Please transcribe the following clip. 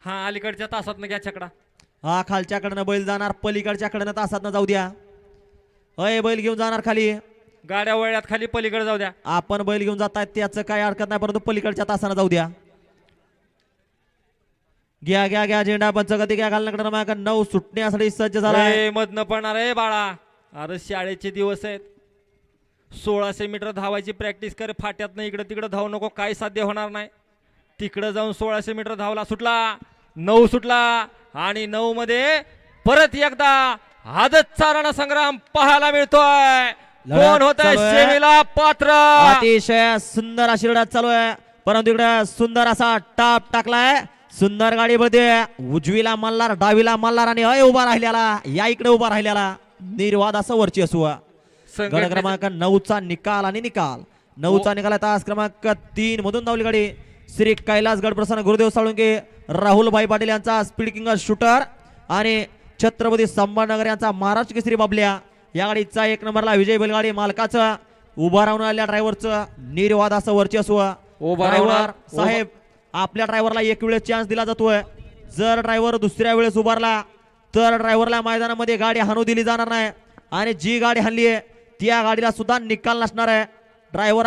हा अलीकडच्या तासात घ्या छकडा. हा खालच्याकडनं बैल जाणार, पलीकडच्याकडनं तासातनं जाऊ द्या. अय बैल घेऊन जाणार खाली. गाड्या वळल्यात खाली, पलीकडे जाऊ द्या. आपण बैल घेऊन जातायत त्याचं काही हरकत नाही, परंतु पलीकडच्या तासानं जाऊ द्या. घ्या घ्या घ्या झेंडा पंचगती घ्या. घालण्याकडे क्रमांक 9 सुटण्यासाठी सज्ज झालाय. मधनं पडणार आहे बाळा. अरे शाळेचे दिवस आहेत. 1600 मीटर धावायची प्रॅक्टिस कर. फाट्यातनं इकडे तिकडे धावू नको, काही साध्य होणार नाही. तिकडे जाऊन 1600 मीटर धावला, सुटला 9 सुटला आणि 9 मध्ये परत एकदा आदतचा रणसंग्राम पाहायला मिळतोय. कोण होत आहे सेमीला पात्र. अतिशय सुंदर अशी लढत चालू आहे, परंतु इकडे सुंदर असा टाप टाकलाय. सुंदर गाडी बळते. उजवीला मल्हार, डावीला मल्हार आणि अय उभा राहिलेला, या इकडे उभा राहिलेला निर्वाद असं वरची असू. गड क्रमांक 9चा निकाल आणि निकाल 9चा निकाल आहे. तास क्रमांक 3 मधून धावली गाडी श्री कैलास गड प्रसन्न गुरुदेव साळुंके, राहुलभाई पाटील यांचा स्पीड किंग शूटर आणि छत्रपती संभाजीनगर यांचा महाराष्ट्र केसरी बाबल्या. या गाडीचा 1 नंबरला विजय बैलगाडी मालकाचं उभा राहून आलेल्या ड्रायव्हरचं निर्वाद असं वरची असू. ड्रायव्हर साहेब, आपल्या ड्रायव्हरला एक वेळेस चान्स दिला जातोय. जर ड्रायव्हर दुसऱ्या वेळेस उभारला तर ड्रायव्हरला मैदानामध्ये गाडी हाणू दिली जाणार नाही आणि जी गाडी हाणली आहे त्या गाडीला सुद्धा निकाल नसणार आहे. ड्रायव्हर